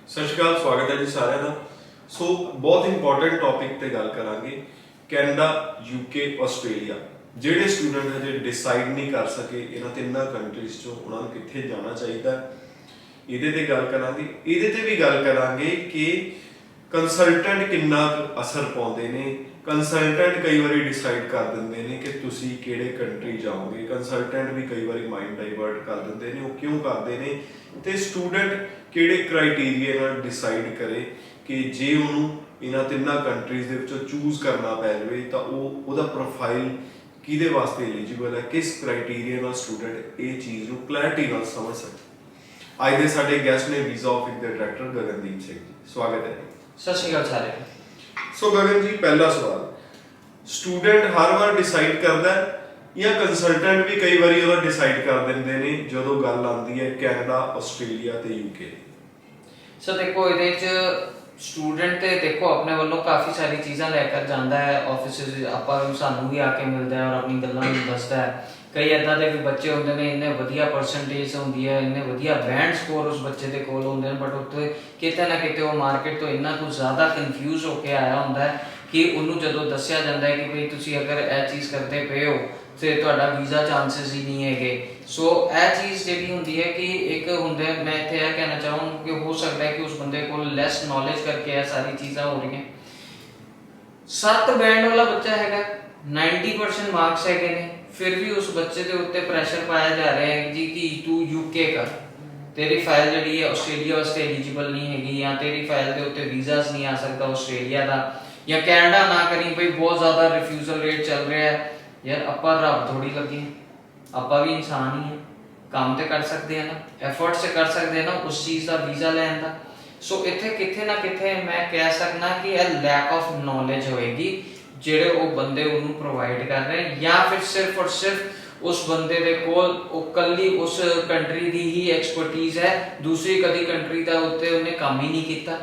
सत श्री अकाल, स्वागत है जी साਰਿਆਂ ਦਾ। सो बहुत इंपॉर्टेंट टॉपिक ते गल करांगे कैनेडा, यूके, आस्ट्रेलिया। ਜਿਹੜੇ स्टूडेंट हजे डिसाइड नहीं कर सके इन्हां तिन्नां कंट्रीज चों उन्हां नूं कित्थे जाना चाहिए, ਇਹਦੇ ਤੇ ਗੱਲ ਕਰਾਂਗੇ। ਇਹਦੇ ਤੇ ਵੀ ਗੱਲ ਕਰਾਂਗੇ ਕਿ ਕੰਸਲਟੈਂਟ ਕਿੰਨਾ ਅਸਰ ਪਾਉਂਦੇ ਨੇ। ਕੰਸਲਟੈਂਟ ਕਈ ਵਾਰੀ ਡਿਸਾਈਡ ਕਰ ਦਿੰਦੇ ਨੇ ਕਿ ਤੁਸੀਂ ਕਿਹੜੇ ਕੰਟਰੀ ਜਾਓਗੇ। ਕੰਸਲਟੈਂਟ ਵੀ ਕਈ ਵਾਰੀ ਮਾਈਂਡ ਡਾਈਵਰਟ ਕਰ ਦਿੰਦੇ ਨੇ। ਉਹ ਕਿਉਂ ਕਰਦੇ ਨੇ ਤੇ ਸਟੂਡੈਂਟ ਕਿਹੜੇ ਕ੍ਰਾਈਟੇਰੀਆ ਨਾਲ ਡਿਸਾਈਡ ਕਰੇ ਕਿ ਜੇ ਉਹਨੂੰ ਇਹਨਾਂ ਤਿੰਨਾਂ ਕੰਟਰੀਜ਼ ਦੇ ਵਿੱਚੋਂ ਚੂਜ਼ ਕਰਨਾ ਪੈ ਜਾਵੇ ਤਾਂ ਉਹਦਾ ਪ੍ਰੋਫਾਈਲ ਕਿਹਦੇ ਵਾਸਤੇ ਐਲੀਜੀਬਲ ਹੈ, ਕਿਸ ਕ੍ਰਾਈਟੇਰੀਆ ਨਾਲ ਸਟੂਡੈਂਟ ਇਹ ਚੀਜ਼ ਨੂੰ ਕਲੈਰਿਟੀ ਨਾਲ ਸਮਝ ਸਕੇ। ਅੱਜ ਦੇ ਸਾਡੇ ਗੈਸਟ ਨੇ ਵੀਜ਼ਾ ਆਫਿਸ ਦੇ ਡਾਇਰੈਕਟਰ ਗਗਨਦੀਪ ਸਿੰਘ ਜੀ, ਸਵਾਗਤ ਹੈ। ਸਤਿ ਸ਼੍ਰੀ ਅਕਾਲ ਸਾਰੇ। ਸੋ ਗਗਨ ਜੀ, ਪਹਿਲਾ ਸਵਾਲ, ਸਟੂਡੈਂਟ ਹਰ ਵਾਰ ਡਿਸਾਈਡ ਕਰਦਾ ਜਾਂ ਕੰਸਲਟੈਂਟ ਵੀ ਕਈ ਵਾਰੀ ਉਹਦਾ ਡਿਸਾਈਡ ਕਰ ਦਿੰਦੇ ਨੇ ਜਦੋਂ ਗੱਲ ਆਉਂਦੀ ਹੈ ਕੈਨੇਡਾ, ਆਸਟ੍ਰੇਲੀਆ ਤੇ ਯੂਕੇ? ਸੋ ਦੇਖੋ, ਇਹਦੇ ਚ ਸਟੂਡੈਂਟ ਤੇ ਦੇਖੋ ਆਪਣੇ ਵੱਲੋਂ ਕਾਫੀ ਸਾਰੀ ਚੀਜ਼ਾਂ ਲੈ ਕੇ ਜਾਂਦਾ ਹੈ। ਆਫਿਸਿਸ ਆਪਾਂ ਸਾਨੂੰ ਵੀ ਆ ਕੇ ਮਿਲਦਾ ਹੈ ਔਰ ਆਪਣੀ ਗੱਲਾਂ ਨੂੰ ਦੱਸਦਾ ਹੈ। ਕਈ ਇੱਦਾਂ ਦੇ ਵੀ ਬੱਚੇ ਹੁੰਦੇ ਨੇ, ਇੰਨੇ ਵਧੀਆ ਪਰਸੈਂਟੇਜ ਹੁੰਦੀ ਹੈ, ਇੰਨੇ ਵਧੀਆ ਬੈਂਡ ਸਕੋਰ ਉਸ ਬੱਚੇ ਦੇ ਕੋਲ ਹੁੰਦੇ ਨੇ, ਬਟ ਉੱਥੇ ਕਿਤੇ ਨਾ ਕਿਤੇ ਉਹ ਮਾਰਕੀਟ ਤੋਂ ਇੰਨਾ ਕੁਝ ਜ਼ਿਆਦਾ ਕਨਫਿਊਜ਼ ਹੋ ਕੇ ਆਇਆ ਹੁੰਦਾ ਹੈ ਕਿ ਉਹਨੂੰ ਜਦੋਂ ਦੱਸਿਆ ਜਾਂਦਾ ਹੈ ਕਿ ਭਈ ਤੁਸੀਂ ਅਗਰ ਇਹ ਚੀਜ਼ ਕਰਦੇ ਪਏ ਹੋ ਤੇ ਤੁਹਾਡਾ ਵੀਜ਼ਾ ਚਾਂਸਸ ਹੀ ਨਹੀਂ ਹੈਗੇ। ਸੋ ਇਹ ਚੀਜ਼ ਜਿਹੜੀ ਹੁੰਦੀ ਹੈ ਕਿ ਇੱਕ ਹੁੰਦੇ, ਮੈਂ ਇੱਥੇ ਇਹ ਕਹਿਣਾ ਚਾਹੂੰਗਾ ਕਿ ਹੋ ਸਕਦਾ ਹੈ ਕਿ ਉਸ ਬੰਦੇ ਕੋਲ ਲੈਸ ਨੌਲੇਜ ਕਰਕੇ ਇਹ ਸਾਰੀ ਚੀਜ਼ਾਂ ਹੋ ਰਹੀਆਂ। 7 ਬੈਂਡ ਵਾਲਾ ਬੱਚਾ ਹੈਗਾ, 90% ਮਾਰਕਸ ਹੈਗੇ ਨੇ, ਫਿਰ ਵੀ ਉਸ ਬੱਚੇ ਦੇ ਉੱਤੇ ਪ੍ਰੈਸ਼ਰ ਪਾਇਆ ਜਾ ਰਿਹਾ ਹੈ ਜੀ ਕਿ ਤੂੰ ਯੂਕੇ ਕਰ, ਤੇਰੀ ਫਾਈਲ ਜਿਹੜੀ ਹੈ ਆਸਟ੍ਰੇਲੀਆ ਵਾਸਤੇ ਐਲੀਜੀਬਲ ਨਹੀਂ ਹੈਗੀ, ਜਾਂ ਤੇਰੀ ਫਾਈਲ ਦੇ ਉੱਤੇ ਵੀਜ਼ਾਸ ਨਹੀਂ ਆ ਸਕਦਾ ਆਸਟ੍ਰੇਲੀਆ ਦਾ, ਜਾਂ ਕੈਨੇਡਾ ਨਾ ਕਰੀ ਭਈ ਬਹੁਤ ਜ਼ਿਆਦਾ ਰਿਫਿਊਜ਼ਲ ਰੇਟ ਚੱਲ ਰਿਹਾ ਹੈ। ਯਾਰ ਆਪਾਂ ਰੱਬ ਥੋੜੀ ਲੱਗੇ, ਆਪਾਂ ਵੀ ਇਨਸਾਨ ਹੀ ਹਾਂ, ਕੰਮ ਤੇ ਕਰ ਸਕਦੇ ਆ ਨਾ, ਐਫਰਟਸ ਕਰ ਸਕਦੇ ਆ ਨਾ ਉਸ ਚੀਜ਼ ਦਾ ਵੀਜ਼ਾ ਲੈਣ ਦਾ। ਸੋ ਇੱਥੇ ਕਿਤੇ ਨਾ ਕਿਤੇ ਮੈਂ ਕਹਿ ਸਕਦਾ ਕਿ ਇਹ ਲੈਕ ਆਫ ਨੌਲੇਜ ਹੋਏਗੀ ਜਿਹੜੇ ਉਹ ਬੰਦੇ ਉਹਨੂੰ ਪ੍ਰੋਵਾਈਡ ਕਰ ਰਹੇ, ਜਾਂ ਫਿਰ ਸਿਰਫ ਔਰ ਸਿਰਫ ਉਸ ਬੰਦੇ ਦੇ ਕੋਲ ਉਹ ਕੱਲੀ ਉਸ ਕੰਟਰੀ ਦੀ ਹੀ ਐਕਸਪਰਟੀਜ਼ ਹੈ, ਦੂਸਰੀ ਕਦੀ ਕੰਟਰੀ ਦਾ ਉੱਤੇ ਉਹਨੇ ਕੰਮ ਹੀ ਨਹੀਂ ਕੀਤਾ।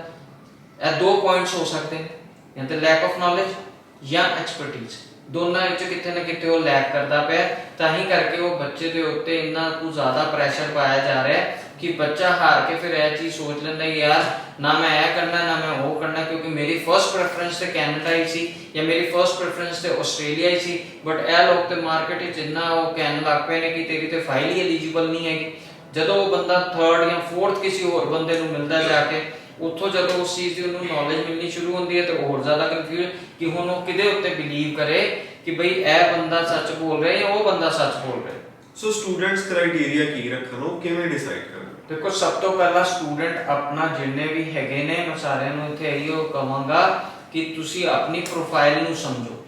ਇਹ 2 ਪੁਆਇੰਟਸ ਹੋ ਸਕਦੇ ਨੇ, ਜਾਂ ਤੇ ਲੈਕ ਆਫ ਨੌਲੇਜ ਜਾਂ ਐਕਸਪਰਟੀਜ਼। ਦੋਨਾਂ ਵਿੱਚ ਕਿਤੇ ਨਾ ਕਿਤੇ ਉਹ ਲੈਕ ਕਰਦਾ ਪਿਆ, ਤਾਂ ਹੀ ਕਰਕੇ ਉਹ ਬੱਚੇ ਦੇ ਉੱਤੇ ਇੰਨਾ ਕੁ ਜ਼ਿਆਦਾ ਪ੍ਰੈਸ਼ਰ ਪਾਇਆ ਜਾ ਰਿਹਾ ਕਿ ਬੱਚਾ ਹਾਰ ਕੇ ਫਿਰ ਇਹ ਚੀਜ਼ ਸੋਚ ਲੈਂਦਾ ਯਾਰ ਨਾ ਮੈਂ ਇਹ ਕਰਨਾ ਨਾ ਮੈਂ ਉਹ ਕਰਨਾ, ਕਿਉਂਕਿ ਮੇਰੀ ਫਰਸਟ ਪ੍ਰੈਫਰੈਂਸ ਤੇ ਕੈਨੇਡਾ ਹੀ ਸੀ ਜਾਂ ਮੇਰੀ ਫਰਸਟ ਪ੍ਰੈਫਰੈਂਸ ਤੇ ਆਸਟ੍ਰੇਲੀਆ ਹੀ ਸੀ, ਬਟ ਇਹ ਲੋਕ ਤੇ ਮਾਰਕੀਟ ਵਿੱਚ ਇੰਨਾ ਉਹ ਕਹਿਣ ਲੱਗ ਪਏ ਨੇ ਕਿ ਤੇਰੀ ਤੇ ਫਾਈਲ ਹੀ ਐਲੀਜੀਬਲ ਨਹੀਂ ਹੈਗੀ। ਜਦੋਂ ਉਹ ਬੰਦਾ 3rd ਜਾਂ 4th ਕਿਸੇ ਹੋਰ ਬੰਦੇ ਨੂੰ ਮਿਲਦਾ ਜਾ ਕੇ, ਉੱਥੋਂ ਜਦੋਂ ਉਸ ਚੀਜ਼ ਦੀ ਉਹਨੂੰ ਨੌਲੇਜ ਮਿਲਣੀ ਸ਼ੁਰੂ ਹੁੰਦੀ ਹੈ ਤੇ ਹੋਰ ਜ਼ਿਆਦਾ ਕਨਫਿਊਜ਼ ਕਿ ਹੁਣ ਉਹ ਕਿਹਦੇ ਉੱਤੇ ਬਿਲੀਵ ਕਰੇ ਕਿ ਬਈ ਇਹ ਬੰਦਾ ਸੱਚ ਬੋਲ ਰਿਹਾ ਜਾਂ ਉਹ ਬੰਦਾ ਸੱਚ ਬੋਲ ਰਿਹਾ। ਸੋ ਸਟੂਡੈਂਟਸ ਕ੍ਰਾਈਟੇਰੀਆ ਕੀ ਰੱਖਣ, ਉਹ ਕਿਵੇਂ ਡਿਸਾਈਡ ਕਰਨ? ਦੇਖੋ, ਸਭ ਤੋਂ ਪਹਿਲਾਂ ਸਟੂਡੈਂਟ ਆਪਣਾ ਜਿੰਨੇ ਵੀ ਹੈਗੇ ਨੇ, ਮੈਂ ਸਾਰਿਆਂ ਨੂੰ ਇੱਥੇ ਇਹੋ ਕਹਾਂਗਾ ਕਿ ਤੁਸੀਂ ਆਪਣੀ ਪ੍ਰੋਫਾਈਲ ਨੂੰ ਸਮਝੋ।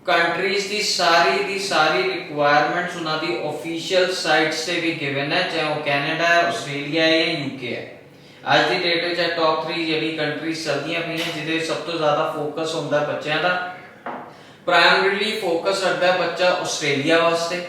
ਕੰਟਰੀਜ਼ ਦੀ ਸਾਰੀ ਰਿਕੁਆਇਰਮੈਂਟਸ ਉਹਨਾਂ ਦੀ ਆਫੀਸ਼ੀਅਲ ਸਾਈਟਸ ਤੇ ਵੀ ਗਿਵਨ ਹੈ, ਚਾਹੇ ਉਹ ਕੈਨੇਡਾ ਹੈ, ਆਸਟ੍ਰੇਲੀਆ ਹੈ ਜਾਂ ਯੂਕੇ ਹੈ। ਅੱਜ ਦੀ ਡੇਟ ਵਿੱਚ ਟੌਪ 3 ਜਿਹੜੀ ਕੰਟਰੀਜ਼ ਚੱਲਦੀਆਂ ਪਈਆਂ ਜਿਹਦੇ ਸਭ ਤੋਂ ਜ਼ਿਆਦਾ ਫੋਕਸ ਹੁੰਦਾ ਬੱਚਿਆਂ ਦਾ, ਪ੍ਰਾਇਮਰੀਲੀ ਫੋਕਸ ਰੱਖਦਾ ਬੱਚਾ ਆਸਟ੍ਰੇਲੀਆ ਵਾਸਤੇ।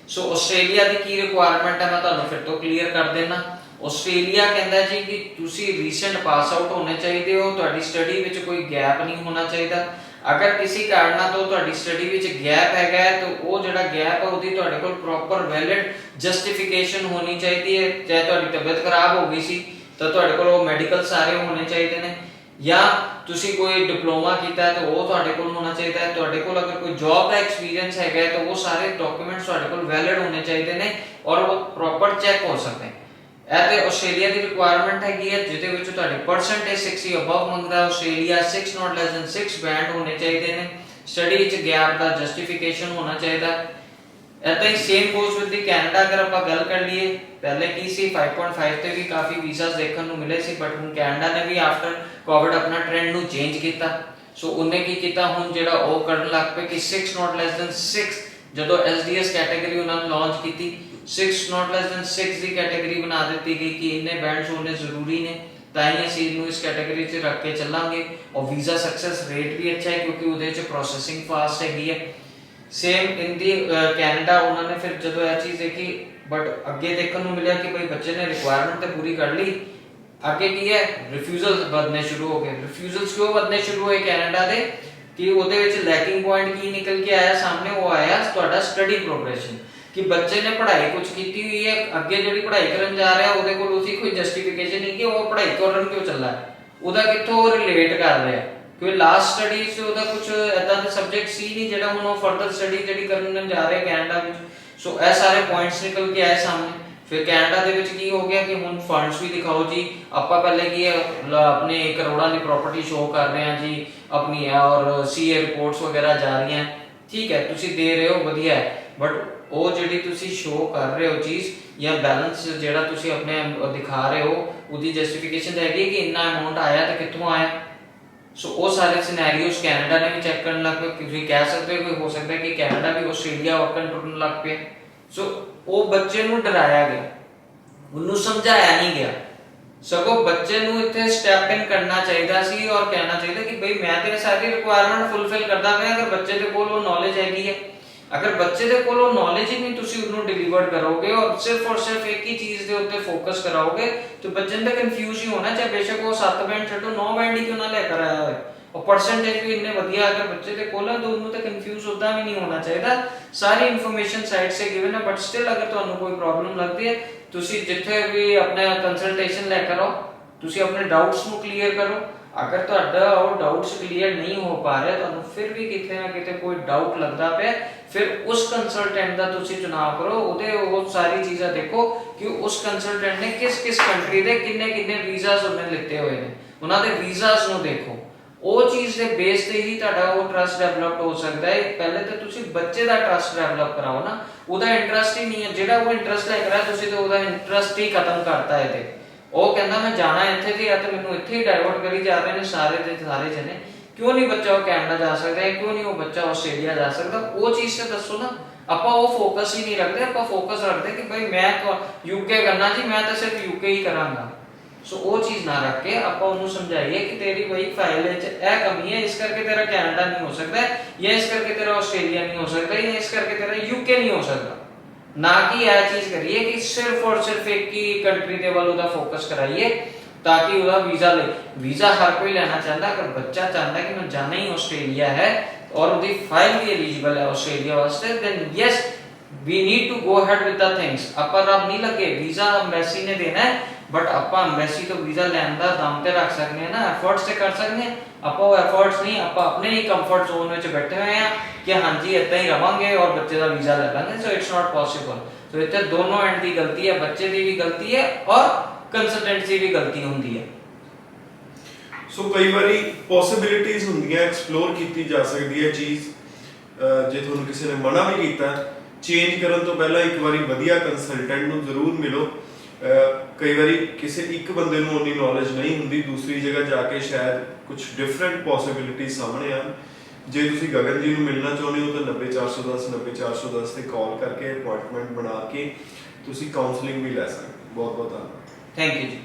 ਸੋ ਆਸਟ੍ਰੇਲੀਆ ਦੀ ਕੀ ਰਿਕੁਆਇਰਮੈਂਟ ਹੈ ਮੈਂ ਤੁਹਾਨੂੰ ਫਿਰ ਤੋਂ ਕਲੀਅਰ ਕਰ ਦੇਣਾ। ਆਸਟ੍ਰੇਲੀਆ ਕਹਿੰਦਾ ਜੀ ਕਿ ਤੁਸੀਂ ਰੀਸੈਂਟ ਪਾਸ ਆਊਟ ਹੋਣੇ ਚਾਹੀਦੇ ਹੋ, ਤੁਹਾਡੀ ਸਟੱਡੀ ਵਿੱਚ ਕੋਈ ਗੈਪ ਨਹੀਂ ਹੋਣਾ ਚਾਹੀਦਾ। ਅਗਰ ਕਿਸੇ ਕਾਰਨ ਤੋਂ ਤੁਹਾਡੀ ਸਟੱਡੀ ਵਿੱਚ ਗੈਪ ਹੈਗਾ ਤਾਂ ਉਹ ਜਿਹੜਾ ਗੈਪ ਹੈ ਉਹਦੀ ਤੁਹਾਡੇ ਕੋਲ ਪ੍ਰੋਪਰ ਵੈਲਿਡ ਜਸਟੀਫਿਕੇਸ਼ਨ ਹੋਣੀ ਚਾਹੀਦੀ ਹੈ। ਚਾਹੇ ਤੁਹਾਡੀ ਤਬੀਅਤ ਖਰਾਬ ਹੋ ਗਈ ਸੀ ਤਾਂ ਤੁਹਾਡੇ ਕੋਲ ਉਹ ਮੈਡੀਕਲ ਸਾਰੇ ਹੋਣੇ ਚਾਹੀਦੇ ਨੇ, ਜਾਂ ਤੁਸੀਂ ਕੋਈ ਡਿਪਲੋਮਾ ਕੀਤਾ ਹੈ ਤਾਂ ਉਹ ਤੁਹਾਡੇ ਕੋਲ ਹੋਣਾ ਚਾਹੀਦਾ ਹੈ। ਤੁਹਾਡੇ ਕੋਲ ਅਗਰ ਕੋਈ ਜੌਬ ਦਾ ਐਕਸਪੀਰੀਅੰਸ ਹੈਗਾ ਤਾਂ ਉਹ ਸਾਰੇ ਡਾਕੂਮੈਂਟਸ ਤੁਹਾਡੇ ਕੋਲ ਵੈਲਿਡ ਹੋਣੇ ਚਾਹੀਦੇ ਨੇ ਔਰ ਉਹ ਪ੍ਰੋਪਰ ਚੈੱਕ ਹੋ ਸਕਦੇ। ਇਹ ਤੇ ਆਸਟ੍ਰੇਲੀਆ ਦੀ ਰਿਕੁਆਇਰਮੈਂਟ ਹੈਗੀ ਹੈ ਜਿਹਦੇ ਵਿੱਚ ਤੁਹਾਡੀ ਪਰਸੈਂਟੇਜ 60 ਅਬਵ ਮੰਗਦਾ। Australia 6 not less than 6 band ਹੋਣੇ ਚਾਹੀਦੇ ਨੇ। ਸਟੱਡੀ ਵਿੱਚ ਗੈਪ ਦਾ ਜਸਟੀਫਿਕੇਸ਼ਨ ਹੋਣਾ ਚਾਹੀਦਾ। ਇਦਾਂ ਹੀ same goes with the Canada. ਅਗਰ ਆਪਾਂ ਗੱਲ ਕਰ ਲਈਏ, ਪਹਿਲੇ ਕੀ ਸੀ 5.5 ਤੇ ਵੀ ਕਾਫੀ ਵੀਜ਼ਾਸ ਦੇਖਣ ਨੂੰ ਮਿਲੇ ਸੀ, ਬਟ ਹੁਣ ਕੈਨੇਡਾ ਨੇ ਵੀ ਆਫਟਰ ਕੋਵਿਡ ਆਪਣਾ ਟ੍ਰੈਂਡ ਨੂੰ ਚੇਂਜ ਕੀਤਾ। ਸੋ ਉਹਨੇ ਕੀ ਕੀਤਾ, ਹੁਣ ਜਿਹੜਾ ਉਹ ਕਰਨ ਲੱਗ ਪਏ ਕਿ 6 not less than 6 ਜਦੋਂ SDS ਕੈਟਾਗਰੀ ਉਹਨਾਂ ਨੇ ਲਾਂਚ ਕੀਤੀ, 6 not less than 6 the category ਬਣਾ ਦਿੱਤੀ ਗਈ ਕਿ ਇੰਨੇ ਬੈਂਡਸ ਹੋਣੇ ਜ਼ਰੂਰੀ ਨੇ, ਤਾਂ ਹੀ ਅਸੀਂ ਇਹਨੂੰ ਇਸ ਕੈਟਾਗਰੀ 'ਚ ਰੱਖ ਕੇ ਚੱਲਾਂਗੇ। ਔਰ ਵੀਜ਼ਾ ਸਕਸੈਸ ਰੇਟ ਵੀ ਅੱਛਾ ਹੈ ਕਿਉਂਕਿ ਉਹਦੇ 'ਚ ਪ੍ਰੋਸੈਸਿੰਗ ਫਾਸਟ ਹੈਗੀ ਹੈ। ਸੇਮ ਇਨ ਦੀ ਕੈਨੇਡਾ ਉਹਨਾਂ ਨੇ ਫਿਰ ਜਦੋਂ ਇਹ ਚੀਜ਼ ਦੇਖੀ, ਬਟ ਅੱਗੇ ਦੇਖਣ ਨੂੰ ਮਿਲਿਆ ਕਿ ਭਾਈ ਬੱਚੇ ਨੇ ਰਿਕੁਆਇਰਮੈਂਟ ਤੇ ਪੂਰੀ ਕਰ ਲਈ, ਅੱਗੇ ਕੀ ਹੈ ਰਿਫਿਊਜ਼ਲਸ ਵਧਨੇ ਸ਼ੁਰੂ ਹੋ ਗਏ। ਰਿਫਿਊਜ਼ਲਸ ਕਿਉਂ ਵਧਨੇ ਸ਼ੁਰੂ ਹੋਏ ਕੈਨੇਡਾ ਦੇ ਕਿ ਉਹਦੇ ਵਿੱਚ ਲੈਕਿੰਗ ਪੁਆਇੰਟ ਕੀ ਨਿਕਲ ਕੇ ਆਇਆ ਸਾਹਮਣੇ, ਉਹ ਆਇਆ ਤੁਹਾਡਾ ਸਟੱਡੀ ਪ੍ਰੋਗਰੈਸ਼ਨ। ਕਿ ਕਿ ਬੱਚੇ ਨੇ ਪੜ੍ਹਾਈ ਕੁਝ ਕੀਤੀ ਹੋਈ ਹੈ, ਅੱਗੇ ਜਿਹੜੀ ਪੜ੍ਹਾਈ ਕਰਨ ਜਾ ਰਿਹਾ ਉਹਦੇ ਕੋਲ ਉਸੇ ਕੋਈ ਜਸਟੀਫਿਕੇਸ਼ਨ ਨਹੀਂ ਕਿ ਉਹ ਪੜ੍ਹਾਈ ਕਰਨ ਕਿਉਂ ਚੱਲਾ ਹੈ, ਉਹਦਾ ਕਿੱਥੋਂ ਰਿਲੇਟ ਕਰ ਰਿਹਾ, ਕਿਉਂਕਿ ਲਾਸਟ ਸਟੱਡੀ 'ਚ ਉਹਦਾ ਕੁਝ ਐਦਾਂ ਦੇ ਸਬਜੈਕਟ ਸੀ ਨਹੀਂ ਜਿਹੜਾ ਹੁਣ ਉਹ ਫਰਦਰ ਸਟੱਡੀ ਜਿਹੜੀ ਕਰਨ ਜਾ ਰਿਹਾ ਕੈਨੇਡਾ ਵਿੱਚ। ਸੋ ਇਹ ਸਾਰੇ ਪੁਆਇੰਟਸ ਨਿਕਲ ਕੇ ਆਏ ਸਾਹਮਣੇ। ਫਿਰ ਕੈਨੇਡਾ ਦੇ ਵਿੱਚ ਕੀ ਹੋ ਗਿਆ ਕਿ ਹੁਣ ਫੰਡਸ ਵੀ ਦਿਖਾਓ ਜੀ, ਆਪਾਂ ਪਹਿਲੇ ਕੀ ਆਪਣੇ ਕਰੋੜਾਂ ਦੀ ਪ੍ਰਾਪਰਟੀ ਸ਼ੋ ਕਰ ਰਹੇ ਹਾਂ ਜੀ ਆਪਣੀ, ਔਰ ਸੀਏ ਰਿਪੋਰਟਸ ਵਗੈਰਾ ਜਾ ਰਹੀਆਂ, ਠੀਕ ਹੈ ਤੁਸੀਂ ਦੇ ਰਹੇ ਹੋ ਵਧੀਆ ਹੈ, ਬਟ ਉਹ ਜਿਹੜੀ ਤੁਸੀਂ ਸ਼ੋ ਕਰ ਰਹੇ ਹੋ ਚੀਜ਼ ਜਾਂ ਬੈਲੈਂਸ ਜਿਹੜਾ ਤੁਸੀਂ ਆਪਣੇ ਦਿਖਾ ਰਹੇ ਹੋ ਉਹਦੀ ਜਸਟੀਫਿਕੇਸ਼ਨ ਤਾਂ ਹੈਗੀ ਕਿ ਇੰਨਾ ਅਮਾਉਂਟ ਆਇਆ ਤਾਂ ਕਿੱਥੋਂ ਆਇਆ। ਸੋ ਉਹ ਸਾਰੇ ਸਿਨੈਰੀਓਸ ਕੈਨੇਡਾ ਨੇ ਵੀ ਚੈੱਕ ਕਰਨ ਲੱਗ ਪਏ। ਤੁਸੀਂ ਕਹਿ ਸਕਦੇ ਹੋ ਕਿ ਹੋ ਸਕਦਾ ਹੈ ਕਿ ਕੈਨੇਡਾ ਵੀ ਆਸਟ੍ਰੇਲੀਆ ਵਰਕਨ ਟੁੱਟਣ ਲੱਗ ਪਿਆ। ਸੋ ਉਹ ਬੱਚੇ ਨੂੰ ਡਰਾਇਆ ਗਿਆ, ਉਹਨੂੰ ਸਮਝਾਇਆ ਨਹੀਂ ਗਿਆ, ਸਗੋਂ ਬੱਚੇ ਨੂੰ ਇੱਥੇ ਸਟੈਪ ਇਨ ਕਰਨਾ ਚਾਹੀਦਾ ਸੀ ਔਰ ਕਹਿਣਾ ਚਾਹੀਦਾ ਕਿ ਬਈ ਮੈਂ ਤੇਰੇ ਸਾਰੀ ਰਿਕੁਆਇਰਮੈਂਟ ਫੁੱਲਫਿਲ ਕਰਦਾ ਪਿਆ। ਅਗਰ ਬੱਚੇ ਦੇ ਕੋਲ ਉਹ ਨੌਲੇਜ ਹੈਗੀ ਹੈ, ਅਗਰ ਬੱਚੇ ਦੇ ਕੋਲ ਉਹ ਨੌਲੇਜ ਹੀ ਨਹੀਂ ਤੁਸੀਂ ਉਹਨੂੰ ਡਿਲੀਵਰ ਕਰੋਗੇ ਔਰ ਸਿਰਫ ਇੱਕ ਹੀ ਚੀਜ਼ ਦੇ ਉੱਤੇ ਫੋਕਸ ਕਰਾਓਗੇ ਤਾਂ ਬੱਚੇ ਨੇ ਕਨਫਿਊਜ਼ ਹੀ ਹੋਣਾ, ਚਾਹੇ ਬੇਸ਼ੱਕ ਉਹ 7 ਬੈਂਡ ਛੱਡੋ 9 ਬੈਂਡ ਹੀ ਕਿਉਂ ਨਾ ਲੈ ਕਰ ਆਇਆ ਹੋਵੇ, ਉਹ ਪਰਸੈਂਟੇਜ ਵੀ ਇੰਨੇ ਵਧੀਆ ਅਗਰ ਬੱਚੇ ਦੇ ਕੋਲ ਹੈ ਤਾਂ ਉਹਨੂੰ ਤਾਂ ਕਨਫਿਊਜ਼ ਉਦਾਂ ਵੀ ਨਹੀਂ ਹੋਣਾ ਚਾਹੀਦਾ। ਸਾਰੀ ਇਨਫੋਰਮੇਸ਼ਨ ਸਾਈਟ ਸੇ ਗਿਵਨ ਹੈ, ਬਟ ਸਟਿਲ ਅਗਰ ਤੁਹਾਨੂੰ ਕੋਈ ਪ੍ਰੋਬਲਮ ਲੱਗਦੀ ਹੈ ਤੁਸੀਂ ਜਿੱਥੇ ਵੀ ਆਪਣਾ ਕੰਸਲਟੇਸ਼ਨ ਲੈ ਕਰੋ, ਤੁਸੀਂ ਆਪਣੇ ਡਾਊਟਸ ਨੂੰ ਕਲੀਅਰ ਕਰੋ। ਅਗਰ ਤੁਹਾਡਾ ਉਹ ਡਾਊਟਸ ਕਲੀਅਰ ਨਹੀਂ ਹੋ ਪਾ ਰਿਹਾ, ਤੁਹਾਨੂੰ ਫਿਰ ਵੀ ਕਿਤੇ ਨਾ ਕਿਤੇ ਕੋਈ ਡਾਊਟ ਲੱਗਦਾ ਪਿਆ, ਫਿਰ ਉਸ ਕੰਸਲਟੈਂਟ ਦਾ ਤੁਸੀਂ ਚੁਣਾਵ ਕਰੋ, ਉਹਦੇ ਉਹ ਸਾਰੀ ਚੀਜ਼ਾਂ ਦੇਖੋ ਕਿ ਉਸ ਕੰਸਲਟੈਂਟ ਨੇ ਕਿਸ ਕੰਟਰੀ ਦੇ ਕਿੰਨੇ ਵੀਜ਼ਾਸ ਉਹਨੇ ਲਿੱਤੇ ਹੋਏ ਨੇ, ਉਹਨਾਂ ਦੇ ਵੀਜ਼ਾਸ ਨੂੰ ਦੇਖੋ। ਉਹ ਚੀਜ਼ ਦੇ ਬੇਸ ਤੇ ਹੀ ਤੁਹਾਡਾ ਉਹ ਟਰਸਟ ਡਿਵੈਲਪ ਹੋ ਸਕਦਾ ਹੈ। ਪਹਿਲੇ ਤਾਂ ਤੁਸੀਂ ਬੱਚੇ ਦਾ ਟਰਸਟ ਡਿਵੈਲਪ ਕਰਾਓ ਨਾ, ਉਹਦਾ ਇੰਟਰਸਟ ਹੀ ਨਹੀਂ ਹੈ, ਜਿਹੜਾ ਉਹ ਇੰਟਰਸਟ ਲੈ ਕੇ ਰਿਹਾ ਤੁਸੀਂ ਤਾਂ ਉਹਦਾ ਇੰਟਰਸਟ ਹੀ ਖਤਮ ਕਰਤਾ ਹੈ। ਤੇ ਉਹ ਕਹਿੰਦਾ ਮੈਂ ਜਾਣਾ ਇੱਥੇ ਤੇ, ਤੇ ਮੈਨੂੰ ਇੱਥੇ ਹੀ ਡਾਇਵਰਟ ਕਰੀ ਜਾ ਰਹੇ ਨੇ ਸਾਰੇ ਦੇ ਸਾਰੇ ਜਣੇ। ਕਿਉਂ ਨਹੀਂ ਬੱਚਾ ਉਹ ਕੈਨੇਡਾ ਜਾ ਸਕਦਾ ਹੈ, ਕਿਉਂ ਨਹੀਂ ਉਹ ਬੱਚਾ ਆਸਟ੍ਰੇਲੀਆ ਜਾ ਸਕਦਾ, ਉਹ ਚੀਜ਼ ਤੇ ਦੱਸੋ ਨਾ। ਆਪਾਂ ਉਹ ਫੋਕਸ ਹੀ ਨਹੀਂ ਰੱਖਦੇ, ਆਪਾਂ ਫੋਕਸ ਰੱਖਦੇ ਕਿ ਭਾਈ ਮੈਂ ਯੂਕੇ ਕਰਨਾ ਜੀ, ਮੈਂ ਤਾਂ ਸਿਰਫ ਯੂਕੇ ਹੀ ਕਰਾਂਗਾ। ਸੋ ਉਹ ਚੀਜ਼ ਨਾ ਰੱਖ ਕੇ ਆਪਾਂ ਉਹਨੂੰ ਸਮਝਾਈਏ ਕਿ ਤੇਰੀ ਬਈ ਫਾਈਲ ਵਿੱਚ ਇਹ ਕਮੀ ਹੈ, ਇਸ ਕਰਕੇ ਤੇਰਾ ਕੈਨੇਡਾ ਨਹੀਂ ਹੋ ਸਕਦਾ, ਜਾਂ ਇਸ ਕਰਕੇ ਤੇਰਾ ਆਸਟ੍ਰੇਲੀਆ ਨਹੀਂ ਹੋ ਸਕਦਾ, ਜਾਂ ਇਸ ਕਰਕੇ ਤੇਰਾ ਯੂਕੇ ਨਹੀਂ ਹੋ ਸਕਦਾ। ਨਾ ਕਿ ਇਹ ਚੀਜ਼ ਕਰੀਏ ਕਿ ਸਿਰਫ ਔਰ ਸਿਰਫ ਇੱਕ ਹੀ ਕੰਟਰੀ ਦੇ ਵੱਲ ਉਹਦਾ ਫੋਕਸ ਕਰਾਈਏ ਤਾਂ ਕਿ ਉਹਦਾ ਵੀਜ਼ਾ ਹਰ ਕੋਈ ਲੈਣਾ ਚਾਹੁੰਦਾ। ਅਗਰ ਬੱਚਾ ਚਾਹੁੰਦਾ ਕਿ ਮੈਂ ਜਾਣਾ ਹੀ ਆਸਟ੍ਰੇਲੀਆ ਹੈ ਔਰ ਉਹਦੀ ਫਾਈਲ ਵੀ ਐਲੀਜੀਬਲ ਹੈ ਆਸਟ੍ਰੇਲੀਆ ਵਾਸਤੇ, then yes we need to go ahead with the things। ਆਪਾਂ ਰੱਬ ਨਹੀਂ ਲੱਗੇ ਵੀਜ਼ਾ ਐਮਬੈਸੀ ਨੇ ਦੇਣਾ ਹੈ, ਬਟ ਆਪਾਂ ਐਮਬੈਸੀ ਤੋਂ ਵੀਜ਼ਾ ਲੈਣ ਦਾ ਦਮ ਤੇ ਰੱਖ ਸਕਦੇ ਹਾਂ ਨਾ, ਐਫਰਟਸ ਤੇ ਕਰ ਸਕਦੇ ਹਾਂ। ਆਪਾਂ ਉਹ ਐਫਰਟਸ ਨਹੀਂ, ਆਪਾਂ ਆਪਣੇ ਹੀ ਕੰਫਰਟ ਜ਼ੋਨ ਵਿੱਚ ਬੈਠੇ ਹੋਏ ਹਾਂ ਕਿ ਹਾਂਜੀ ਇੱਦਾਂ ਹੀ ਰਵਾਂਗੇ ਔਰ ਬੱਚੇ ਦਾ ਵੀਜ਼ਾ ਲੈ ਲਾਂਗੇ। So it's not possible. ਸੋ ਇੱਥੇ ਦੋਨੋਂ ਐਂਡ ਦੀ ਗਲਤੀ ਹੈ, ਬੱਚੇ ਦੀ ਵੀ ਗਲਤੀ ਹੈ ਔਰ ਕੰਸਲਟੈਂਟ ਦੀ ਵੀ ਗਲਤੀ ਹੁੰਦੀ ਹੈ। ਸੋ ਕਈ ਵਾਰੀ ਪੋਸਿਬਿਲਿਟੀਜ਼ ਹੁੰਦੀਆਂ, ਐਕਸਪਲੋਰ ਕੀਤੀ ਜਾ ਸਕਦੀ ਹੈ ਚੀਜ਼। ਜੇ ਤੁਹਾਨੂੰ ਕਿਸੇ ਨੇ ਮਨਾ ਵੀ ਕੀਤਾ ਚੇਂਜ ਕਰਨ ਤੋਂ ਪਹਿਲਾਂ ਇੱਕ ਵਾਰੀ ਵਧੀਆ ਕੰਸਲਟੈਂਟ ਨੂੰ ਜ਼ਰੂਰ ਮਿਲੋ। ਕਈ ਵਾਰੀ ਕਿਸੇ ਇੱਕ ਬੰਦੇ ਨੂੰ ਉਨੀ ਨੌਲੇਜ ਨਹੀਂ ਹੁੰਦੀ, ਦੂਸਰੀ ਜਗ੍ਹਾ ਜਾ ਕੇ ਸ਼ਾਇਦ ਕੁਝ ਡਿਫਰੈਂਟ ਪੋਸਿਬਿਲਿਟੀ ਸਾਹਮਣੇ ਆਉਣ। ਜੇ ਤੁਸੀਂ ਗਗਨ ਜੀ ਨੂੰ ਮਿਲਣਾ ਚਾਹੁੰਦੇ ਹੋ ਤਾਂ 90410 90410 ਤੇ ਕਾਲ ਕਰਕੇ ਅਪਾਇੰਟਮੈਂਟ ਬਣਾ ਕੇ ਤੁਸੀਂ ਕਾਉਂਸਲਿੰਗ ਵੀ ਲੈ ਸਕਦੇ ਹੋ। ਬਹੁਤ ਬਹੁਤ ਧੰਨਵਾਦ। ਥੈਂਕ ਯੂ ਜੀ।